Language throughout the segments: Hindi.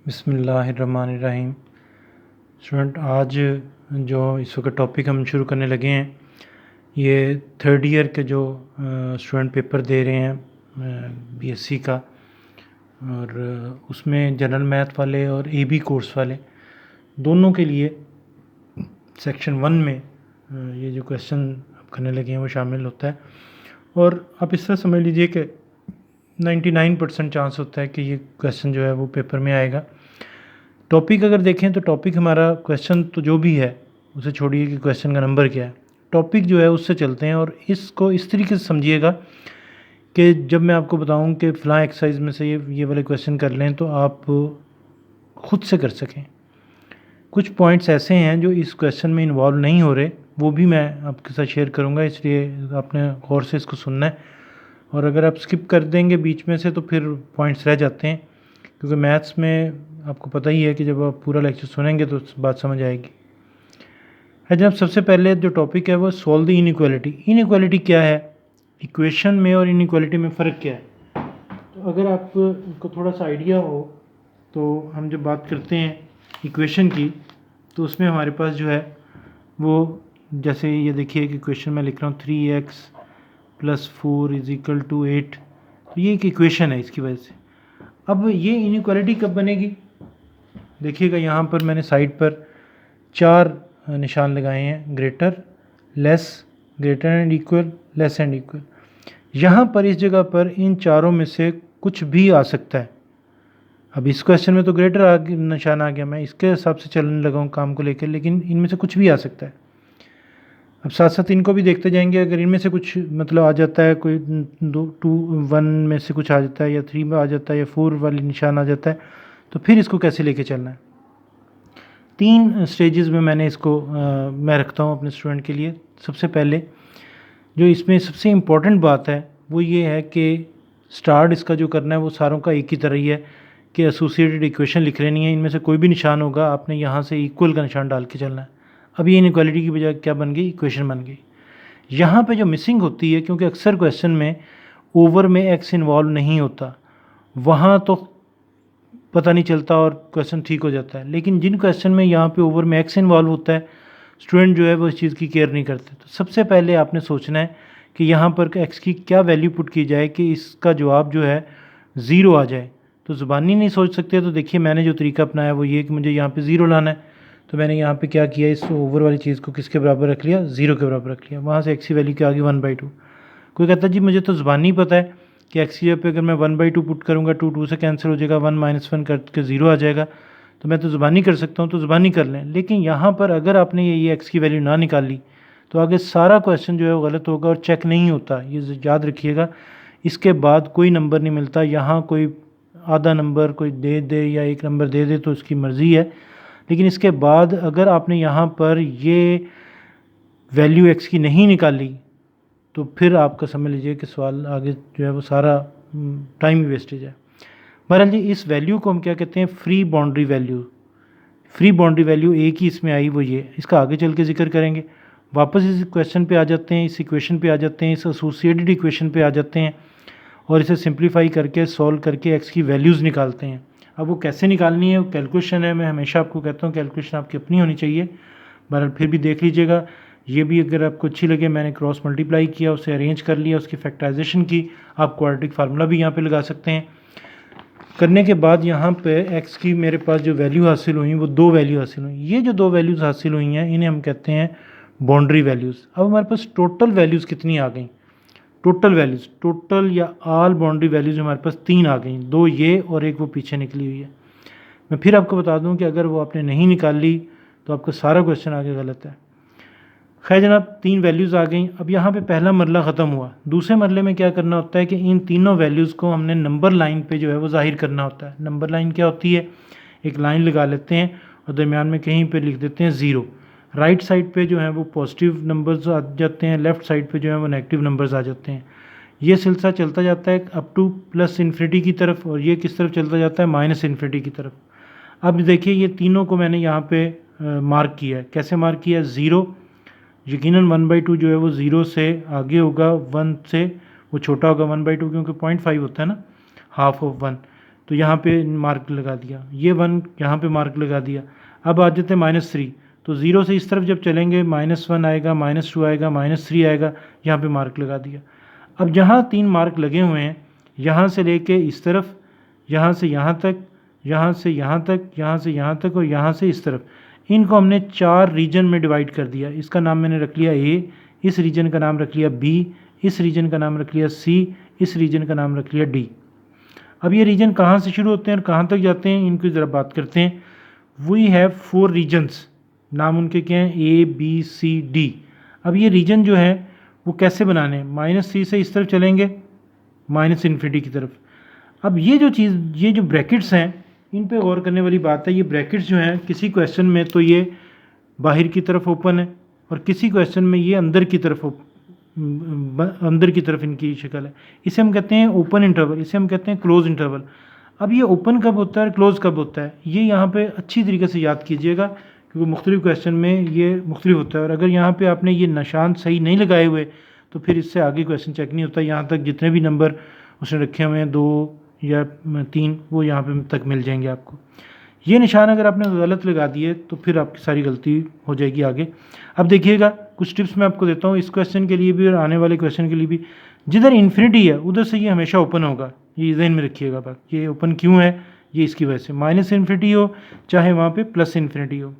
बिस्मिल्लाहिर्रहमानिर्रहीम। स्टूडेंट, आज जो इस वक्त टॉपिक हम शुरू करने लगे हैं, ये थर्ड ईयर के जो स्टूडेंट पेपर दे रहे हैं बीएससी का, और उसमें जनरल मैथ वाले और एबी कोर्स वाले दोनों के लिए सेक्शन 1 में ये जो क्वेश्चन अब करने लगे हैं वो शामिल होता है। और आप इस तरह समझ लीजिए कि 99% चांस होता है कि ये क्वेश्चन जो है वो पेपर में आएगा। टॉपिक अगर देखें तो टॉपिक हमारा क्वेश्चन तो जो भी है उसे छोड़िए कि क्वेश्चन का नंबर क्या है, टॉपिक जो है उससे चलते हैं। और इसको इस तरीके से समझिएगा कि जब मैं आपको बताऊं कि फ़लाँ एक्सरसाइज में से ये वाले क्वेश्चन कर लें तो आप ख़ुद से कर सकें। कुछ पॉइंट्स ऐसे हैं जो इस क्वेश्चन में इन्वॉल्व नहीं हो रहे, वो भी मैं आपके साथ शेयर करूँगा, इसलिए आपने गौर से इसको सुनना है। और अगर आप स्किप कर देंगे बीच में से तो फिर पॉइंट्स रह जाते हैं, क्योंकि मैथ्स में आपको पता ही है कि जब आप पूरा लेक्चर सुनेंगे तो बात समझ आएगी। है जनाब, सबसे पहले जो टॉपिक है वो सॉल्व द इनइक्वालिटी। इनइक्वालिटी क्या है, इक्वेशन में और इनइक्वालिटी में फ़र्क क्या है। तो अगर आपको थोड़ा सा आइडिया हो तो हम जब बात करते हैं इक्वेशन की तो उसमें हमारे पास जो है वो, जैसे ये देखिए कि इक्वेशन में लिख रहा हूँ 3x + 4 = 8, तो ये एक इक्वेशन है इसकी वजह से। अब ये इनइक्वालिटी कब बनेगी, देखिएगा यहाँ पर मैंने साइड पर 4 निशान लगाए हैं, greater, less, greater and equal, less and equal. यहाँ पर इस जगह पर इन चारों में से कुछ भी आ सकता है। अब इस क्वेश्चन में तो ग्रेटर निशान आ गया, मैं इसके हिसाब से चलने लगा हूँ काम को लेकर, लेकिन इनमें से कुछ भी आ सकता है। अब साथ साथ इनको भी देखते जाएंगे, अगर इनमें से कुछ मतलब आ जाता है, कोई 1 में से कुछ आ जाता है, या 3 में आ जाता है, या 4 वाली निशान आ जाता है, तो फिर इसको कैसे लेके चलना है। 3 स्टेजेस में मैंने इसको मैं रखता हूँ अपने स्टूडेंट के लिए। सबसे पहले जो इसमें सबसे इम्पॉर्टेंट बात है वो ये है कि स्टार्ट इसका जो करना है वो सारों का एक ही तरह ही है कि एसोसिएटेड इक्वेशन लिख लेनी है। इनमें से कोई भी निशान होगा, आपने यहाँ से इक्वल का निशान डाल के चलना है। अब ये इनइक्वालिटी की बजाय क्या बन गई, इक्वेशन बन गई। यहाँ पे जो मिसिंग होती है, क्योंकि अक्सर क्वेश्चन में ओवर में एक्स इन्वॉल्व नहीं होता, वहाँ तो पता नहीं चलता और क्वेश्चन ठीक हो जाता है। लेकिन जिन क्वेश्चन में यहाँ पे ओवर में एक्स इन्वॉल्व होता है, स्टूडेंट जो है वो इस चीज़ की केयर नहीं करते। तो सबसे पहले आपने सोचना है कि यहाँ पर एक्स की क्या वैल्यू पुट की जाए कि इसका जवाब जो है 0 आ जाए। तो ज़ुबानी नहीं सोच सकते, तो देखिए मैंने जो तरीका अपनाया वो ये कि मुझे यहाँ पे 0 लाना है। तो मैंने यहाँ पे क्या किया, इस ओवर वाली चीज़ को किसके बराबर रख लिया, 0 के बराबर रख लिया। वहाँ से एक्स की वैल्यू क्या आ गई, 1/2। कोई कहता है जी मुझे तो ज़ुबानी पता है कि एक्स की जगह पे अगर मैं 1/2 पुट करूँगा, 2 से कैंसिल हो जाएगा, 1 - 1 करके 0 आ जाएगा, तो मैं तो ज़ुबानी कर सकता हूँ, तो ज़ुबानी कर लें। लेकिन यहाँ पर अगर आपने ये एक्स की वैल्यू ना निकाली तो आगे सारा क्वेश्चन जो है वो गलत होगा और चेक नहीं होता, ये याद रखिएगा। इसके बाद कोई नंबर नहीं मिलता। यहाँ कोई आधा नंबर कोई दे दे या 1 नंबर दे दे तो उसकी मर्ज़ी है, लेकिन इसके बाद अगर आपने यहाँ पर ये वैल्यू एक्स की नहीं निकाली तो फिर आपका समझ लीजिए कि सवाल आगे जो है वो सारा टाइम ही वेस्टेज है। बहरहाल जी, इस वैल्यू को हम क्या कहते हैं, free boundary value. Free boundary value एक ही इसमें आई, वो ये, इसका आगे चल के जिक्र करेंगे। वापस इस क्वेश्चन पे आ जाते हैं, इस इक्वेशन पे आ जाते हैं, इस एसोसिएटेड इक्वेशन पे आ जाते हैं और इसे सिंप्लीफाई करके सॉल्व करके एक्स की वैल्यूज़ निकालते हैं। अब वो कैसे निकालनी है, वो कैलकुलेशन है। मैं हमेशा आपको कहता हूँ कैलकुलेशन आपकी अपनी होनी चाहिए। बहरहाल फिर भी देख लीजिएगा, ये भी अगर आपको अच्छी लगे, मैंने क्रॉस मल्टीप्लाई किया, उसे अरेंज कर लिया, उसकी फैक्टराइजेशन की। आप क्वाड्रेटिक फार्मूला भी यहाँ पे लगा सकते हैं। करने के बाद यहाँ पे एक्स की मेरे पास जो वैल्यू हासिल हुई वो 2 वैल्यू हासिल हुई। ये जो 2 वैल्यूज़ हासिल हुई हैं इन्हें हम कहते हैं बाउंड्री वैल्यूज़। अब हमारे पास टोटल वैल्यूज़ कितनी आ गई, टोटल वैल्यूज़, टोटल या ऑल बाउंड्री वैल्यूज़ हमारे पास 3 आ गई, 2 ये और एक वो पीछे निकली हुई है। मैं फिर आपको बता दूं कि अगर वो आपने नहीं निकाली तो आपका सारा क्वेश्चन आगे गलत है। खैर जनाब, 3 वैल्यूज़ आ गई। अब यहाँ पे पहला मरला ख़त्म हुआ। दूसरे मरले में क्या करना होता है कि इन तीनों वैल्यूज़ को हमने नंबर लाइन पे जो है वो ज़ाहिर करना होता है। नंबर लाइन क्या होती है, एक लाइन लगा लेते हैं और दरमियान में कहीं पे लिख देते हैं 0। राइट साइड पे जो है वो पॉजिटिव नंबर्स आ जाते हैं, लेफ़्ट साइड पे जो है वो नेगेटिव नंबर्स आ जाते हैं। ये सिलसिला चलता जाता है अप टू +∞ की तरफ, और ये किस तरफ चलता जाता है, -∞ की तरफ। अब देखिए ये तीनों को मैंने यहाँ पे मार्क किया है। कैसे मार्क किया है, 0, यकीनन 1/2 जो है वो 0 से आगे होगा, 1 से वो छोटा होगा 1/2, क्योंकि 0.5 होता है ना, ½ ऑफ 1। तो यहाँ पे मार्क लगा दिया, ये 1 यहाँ पे मार्क लगा दिया। अब आ जाते हैं -3, तो 0 से इस तरफ जब चलेंगे -1 आएगा, -2 आएगा, -3 आएगा, यहाँ पे मार्क लगा दिया। अब जहाँ 3 मार्क लगे हुए हैं, यहाँ से लेके इस तरफ, यहाँ से यहाँ तक, यहाँ से यहाँ तक, यहाँ से यहाँ तक और यहाँ से इस तरफ, इनको हमने 4 रीजन में डिवाइड कर दिया। इसका नाम मैंने रख लिया A, इस रीजन का नाम रख लिया B, इस रीजन का नाम रख लिया C, इस रीजन का नाम रख लिया D। अब ये रीजन कहाँ से शुरू होते हैं और कहाँ तक जाते हैं, इनकी ज़रा बात करते हैं। वी हैव 4 रीजन्स, नाम उनके क्या हैं, A, B, C, D। अब ये रीजन जो है वो कैसे बनाने हैं, -3 से इस तरफ चलेंगे, ∞ की तरफ। अब ये जो चीज़, ये जो ब्रैकेट्स हैं, इन पे गौर करने वाली बात है। ये ब्रैकेट्स जो हैं किसी क्वेश्चन में तो ये बाहर की तरफ ओपन है और किसी क्वेश्चन में ये अंदर की तरफ इनकी शक्ल है। इसे हम कहते हैं ओपन इंटरवल, इसे हम कहते हैं क्लोज इंटरवल। अब ये ओपन कब होता है, क्लोज कब होता है, ये यहाँ पे अच्छी तरीके से याद कीजिएगा, क्योंकि मुख्तलिफ क्वेश्चन में ये मुख्तलिफ होता है। और अगर यहाँ पे आपने ये निशान सही नहीं लगाए हुए तो फिर इससे आगे क्वेश्चन चेक नहीं होता। यहाँ तक जितने भी नंबर उसने रखे हुए हैं 2 या 3, वो यहाँ पे तक मिल जाएंगे आपको। ये निशान अगर आपने गलत लगा दिए तो फिर आपकी सारी गलती हो जाएगी आगे। अब देखिएगा कुछ टिप्स मैं आपको देता हूँ इस क्वेश्चन के लिए भी और आने वाले क्वेश्चन के लिए भी। जिधर इन्फिनिटी है उधर से ये हमेशा ओपन होगा, ये ज़हन में रखिएगा बात। ये ओपन क्यों है, ये इसकी वजह से, -इन्फिनिटी हो चाहे वहाँ पे +इन्फिनिटी हो।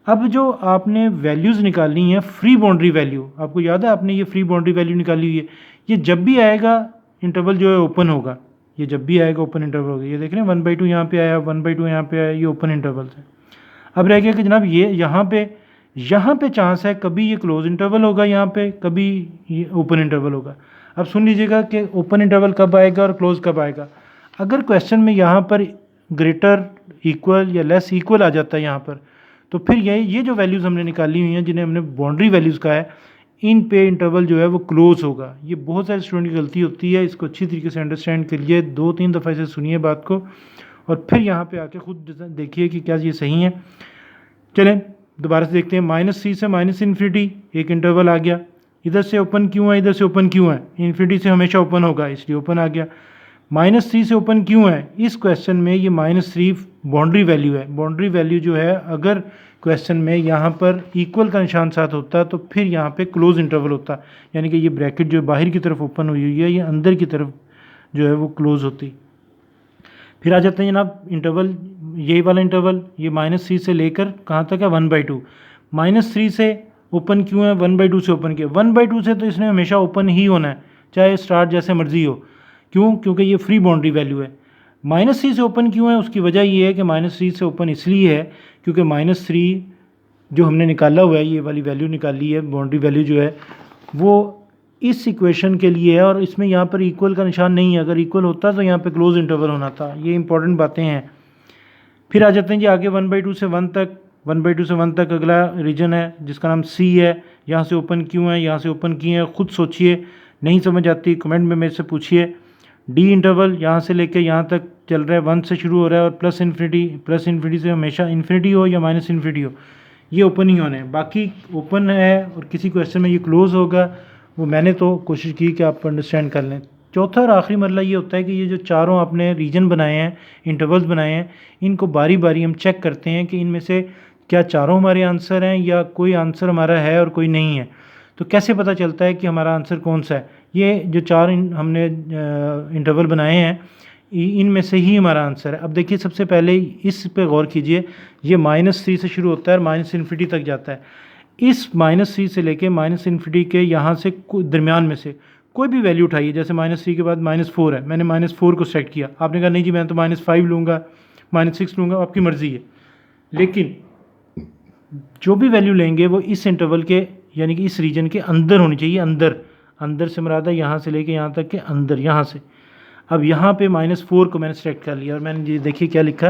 अब जो आपने वैल्यूज़ निकालनी है, फ्री बाउंड्री वैल्यू, आपको याद है आपने ये फ्री बाउंड्री वैल्यू निकाली हुई है। ये जब भी आएगा इंटरवल जो है ओपन होगा, ये जब भी आएगा ओपन इंटरवल होगा। ये देख रहे हैं 1/2 यहाँ पे आया, 1/2 यहाँ पे आया, ये ओपन इंटरवल है। अब रह गया कि जनाब ये यहाँ पे चांस है कभी ये क्लोज इंटरवल होगा, यहाँ पे कभी ये ओपन इंटरवल होगा। अब सुन लीजिएगा कि ओपन इंटरवल कब आएगा और क्लोज कब आएगा। अगर क्वेश्चन में यहाँ पर ग्रेटर, इक्वल या लेस इक्वल आ जाता है यहाँ पर, तो फिर ये जो वैल्यूज़ हमने निकाली हुई हैं, जिन्हें हमने बाउंड्री वैल्यूज़ कहा है, इन पे इंटरवल जो है वो क्लोज होगा। ये बहुत सारे स्टूडेंट की गलती होती है, इसको अच्छी तरीके से अंडरस्टैंड करिए, 2-3 दफ़ा इसे सुनिए बात को और फिर यहाँ पे आके खुद देखिए कि क्या ये सही है। चलें दोबारा से देखते हैं। -3 से -इन्फिनिटी एक इंटरवल आ गया, इधर से ओपन क्यों है, इधर से ओपन क्यों है, इन्फिनिटी से हमेशा ओपन होगा इसलिए ओपन आ गया। -3 से ओपन क्यों है, इस क्वेश्चन में ये -3 बाउंड्री वैल्यू है। बाउंड्री वैल्यू जो है अगर क्वेश्चन में यहाँ पर इक्वल का निशान साथ होता तो फिर यहाँ पे क्लोज इंटरवल होता, यानी कि ये ब्रैकेट जो बाहर की तरफ ओपन हुई है, ये अंदर की तरफ जो है वो क्लोज होती। फिर आ जाते हैं जनाब इंटरवल, यही वाला इंटरवल, ये -3 से लेकर कहाँ तक है, 1/2। -3 से ओपन क्यों है, 1/2 से ओपन किया। 1/2 से तो इसने हमेशा ओपन ही होना है, चाहे स्टार्ट जैसे मर्जी हो। क्यों, क्योंकि ये फ्री बाउंड्री वैल्यू है। -3 से ओपन क्यों है, उसकी वजह ये है कि -3 से ओपन इसलिए है क्योंकि -3 जो हमने निकाला हुआ है, ये वाली वैल्यू निकाली है, बाउंड्री वैल्यू जो है वो इस इक्वेशन के लिए है और इसमें यहाँ पर इक्वल का निशान नहीं है। अगर इक्वल होता तो यहाँ पे क्लोज इंटरवल होना था। ये इंपॉर्टेंट बातें हैं। फिर आ जाते हैं जी आगे 1/2 से 1 तक। 1/2 से 1 तक अगला रीजन है जिसका नाम C है। यहाँ से ओपन क्यों है, यहाँ से ओपन किए हैं, खुद सोचिए, नहीं समझ आती कमेंट में मेरे से पूछिए। D इंटरवल यहाँ से लेके यहाँ तक चल रहा है, 1 से शुरू हो रहा है और +इन्फिनिटी से हमेशा इन्फिनिटी हो या -इन्फिनिटी हो, ये ओपन ही होने हैं। बाकी ओपन है और किसी क्वेश्चन में ये क्लोज होगा, वो मैंने तो कोशिश की कि आप अंडरस्टैंड कर लें। चौथा और आखिरी मरला ये होता है कि ये जो चारों आपने रीजन बनाए हैं, इंटरवल्स बनाए हैं, इनको बारी बारी हम चेक करते हैं कि इनमें से क्या चारों हमारे आंसर हैं या कोई आंसर हमारा है और कोई नहीं है। तो कैसे पता चलता है कि हमारा आंसर कौन सा है। ये जो चार हमने इंटरवल बनाए हैं, इनमें से ही हमारा आंसर है। अब देखिए सबसे पहले इस पे गौर कीजिए, ये -3 से शुरू होता है और -इन्फिनिटी तक जाता है। इस -3 से लेके -इन्फिनिटी के यहाँ से दरमियान में से कोई भी वैल्यू उठाइए, जैसे -3 के बाद -4 है, मैंने -4 को सेलेक्ट किया, आपने कहा नहीं जी मैं तो -5 लूँगा, -6 लूँगा, आपकी मर्ज़ी है। लेकिन जो भी वैल्यू लेंगे वो इस इंटरवल के यानी कि इस रीजन के अंदर होनी चाहिए। अंदर से मुराद है यहाँ से लेके यहाँ तक के अंदर, यहाँ से। अब यहाँ पे -4 को मैंने सेलेक्ट कर लिया और मैंने ये देखिए क्या लिखा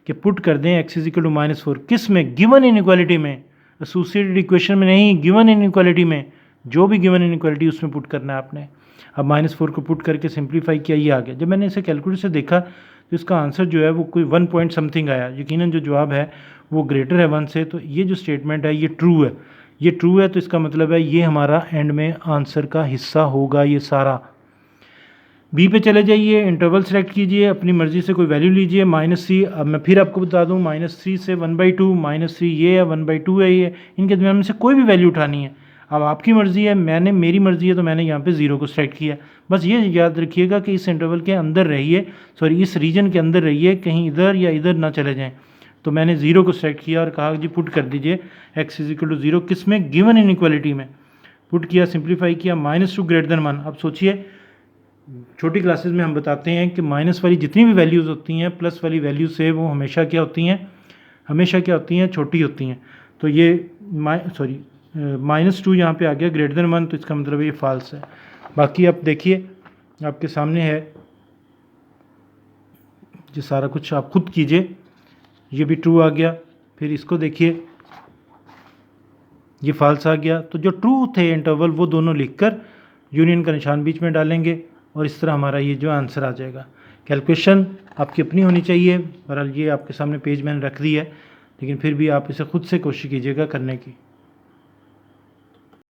कि पुट कर दें x = -4 किस में, गिवन इनइक्वालिटी में, एसोसिएटेड इक्वेशन में नहीं, गिवन इनइक्वालिटी में। जो भी गिवन इनइक्वालिटी उसमें पुट करना है आपने। अब -4 को पुट करके सिंप्लीफाई किया, ये आ गया। जब मैंने इसे कैलकुलेटर से देखा तो इसका आंसर जो है वो कोई 1 पॉइंट समथिंग आया। यकीनन जो जवाब है वो ग्रेटर है 1 से, तो ये जो स्टेटमेंट है ये ट्रू है। ये ट्रू है तो इसका मतलब है ये हमारा एंड में आंसर का हिस्सा होगा ये सारा। बी पे चले जाइए, इंटरवल सेलेक्ट कीजिए, अपनी मर्ज़ी से कोई वैल्यू लीजिए -3। अब मैं फिर आपको बता दूं -3 से 1/2, -3 ये है, 1/2 है ये, इनके दरमियान में से कोई भी वैल्यू उठानी है। अब आपकी मर्ज़ी है, मेरी मर्ज़ी है तो मैंने यहाँ पे 0 को सेलेक्ट किया। बस ये याद रखिएगा कि इस इंटरवल के अंदर रहिए, सॉरी इस रीजन के अंदर रहिए, कहीं इधर या इधर ना चले जाएँ। तो मैंने 0 को सेलेक्ट किया और कहा जी पुट कर दीजिए x = 0 किस में, गिवन इनइक्वालिटी में। पुट किया, सिंप्लीफाई किया, -2 > 1। अब सोचिए छोटी क्लासेस में हम बताते हैं कि माइनस वाली जितनी भी वैल्यूज़ होती हैं प्लस वाली वैल्यू से वो हमेशा क्या होती हैं, छोटी होती हैं। तो ये -2 यहाँ पे आ गया >1, तो इसका मतलब ये फॉल्स है। बाकी आप देखिए आपके सामने है, ये सारा कुछ आप खुद कीजिए। ये भी ट्रू आ गया, फिर इसको देखिए ये फॉल्स आ गया। तो जो ट्रू थे इंटरवल वो दोनों लिखकर यूनियन का निशान बीच में डालेंगे और इस तरह हमारा ये जो आंसर आ जाएगा। कैलकुलेशन आपकी अपनी होनी चाहिए, बहरहाल ये आपके सामने पेज मैंने रख दी है, लेकिन फिर भी आप इसे खुद से कोशिश कीजिएगा करने की।